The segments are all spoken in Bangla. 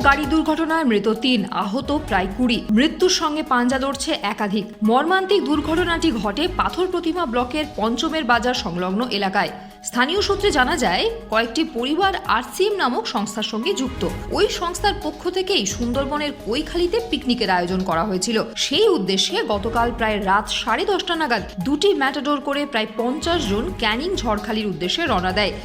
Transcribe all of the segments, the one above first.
গাড়ি দুর্ঘটনায় মৃত ৩, আহত প্রায় ২০। মৃত্যুর সঙ্গে পাঞ্জা লড়ছে একাধিক। মর্মান্তিক দুর্ঘটনাটি ঘটে পাথর প্রতিমা ব্লকের পঞ্চমের বাজার সংলগ্ন এলাকায়। স্থানীয় সূত্রে জানা যায়, কয়েকটি পরিবার RCM নামক সংস্থার সঙ্গে যুক্ত। ওই সংস্থার পক্ষ থেকেই সুন্দরবনের কৈখালীতে পিকনিকের আয়োজন করা হয়েছিল। সেই উদ্দেশ্যে গতকাল প্রায় রাত 10:30 নাগাদ দুটি ম্যাটাডোর করে প্রায় 50 জন ক্যানিং ঝড়খালির উদ্দেশ্যে রওনা দেয়।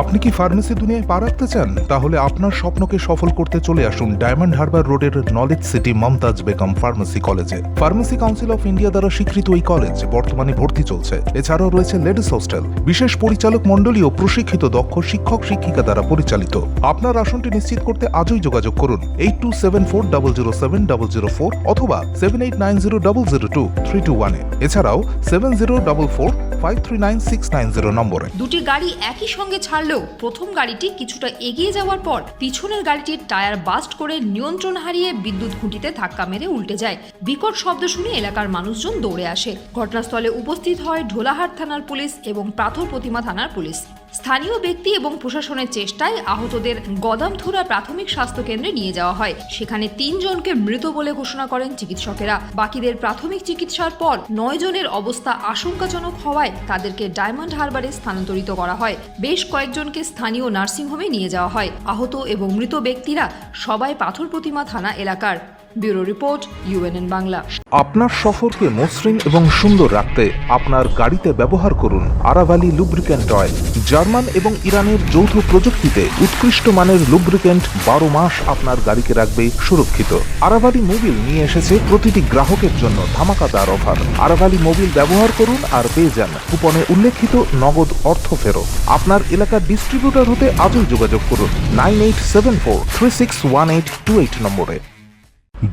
আপনি কি ফার্মেসি দুনিয়ায় পা রাখতে চান? তাহলে আপনার স্বপ্নকে সফল করতে চলে আসুন ডায়মন্ড হারবার রোডের knowledge city Mumtaz Begum pharmacy কলেজে। ফার্মেসি কাউন্সিল অফ ইন্ডিয়া দ্বারা স্বীকৃত এই কলেজ বর্তমানে ভর্তি চলছে। এছাড়াও রয়েছে লেডিস হোস্টেল, বিশেষ পরিচালক মণ্ডলী ও প্রশিক্ষিত দক্ষ শিক্ষক শিক্ষিকা দ্বারা পরিচালিত। আপনার আসনটি নিশ্চিত করতে আজই যোগাযোগ করুন 8274007004 অথবা 7890002321 এছাড়াও 7044539690 নম্বরে। দুটি গাড়ি একই সঙ্গে ছাড়লেও প্রথম গাড়িটি কিছুটা এগিয়ে যাওয়ার পর পিছনের গাড়িটির টায়ার বাস্ট করে নিয়ন্ত্রণ হারিয়ে বিদ্যুৎ খুঁটিতে ধাক্কা মেরে উল্টে যায়। বিকট শব্দ শুনে এলাকার মানুষজন দৌড়ে আসে। ঘটনাস্থলে উপস্থিত হয় ঢোলাহাট থানার পুলিশ এবং পাথর প্রতিমা থানার পুলিশ। স্থানীয় ব্যক্তি এবং প্রশাসনের চেষ্টায় আহতদের গদামথুরা প্রাথমিক স্বাস্থ্য কেন্দ্রে নিয়ে যাওয়া হয়। সেখানে 3 জনকে মৃত বলে ঘোষণা করেন চিকিৎসকেরা। বাকিদের প্রাথমিক চিকিৎসার পর 9 জনের অবস্থা আশঙ্কাজনক হওয়ায় তাদেরকে ডায়মন্ড হারবারে স্থানান্তরিত করা হয়। বেশ কয়েকজনকে স্থানীয় নার্সিংহোমে নিয়ে যাওয়া হয়। আহত এবং মৃত ব্যক্তিরা সবাই পাথর প্রতিমা থানা এলাকার। Bureau report, UNN Bangla. আপনার সফরকে মসৃণ এবং সুন্দর রাখতে আপনার গাড়িতে ব্যবহার করুন আরাভালি লুব্রিক্যান্ট অয়েল। জার্মান এবং ইরানের যৌথ প্রযুক্তিতে উৎকৃষ্ট মানের লুব্রিক্যান্ট 12 মাস আপনার গাড়িকে রাখবে সুরক্ষিত। আরাভালি মোবিল নিয়ে এসেছে প্রতিটি গ্রাহকের জন্য ধামাকাদার অফার। আরাভালি মোবিল ব্যবহার করুন আর পেয়ে যান কুপনে উল্লেখিত নগদ অর্থ ফেরত। আপনার এলাকার ডিস্ট্রিবিউটর হতে আজই যোগাযোগ করুন 9874361828 নম্বরে।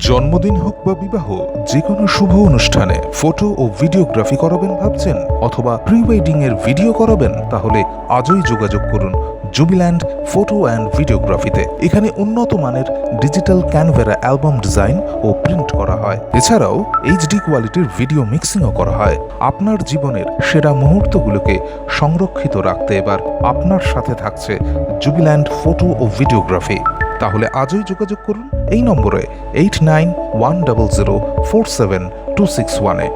জন্মদিন হোক বা বিবাহ, যে কোনো শুভ অনুষ্ঠানে ফটো ও ভিডিওগ্রাফি করাবেন ভাবছেন, অথবা প্রি ওয়েডিং এর ভিডিও করাবেন, তাহলে আজই যোগাযোগ করুন জুবিল্যান্ড ফটো অ্যান্ড ভিডিওগ্রাফিতে। এখানে উন্নত মানের ডিজিটাল ক্যানভেরা অ্যালবাম ডিজাইন ও প্রিন্ট করা হয়। এছাড়াও HD কোয়ালিটির ভিডিও মিক্সিংও করা হয়। আপনার জীবনের সেরা মুহূর্তগুলোকে সংরক্ষিত রাখতে এবার আপনার সাথে থাকছে জুবিল্যান্ড ফটো ও ভিডিওগ্রাফি। তাহলে আজই যোগাযোগ করুন এই নম্বরে 8910047261-এ।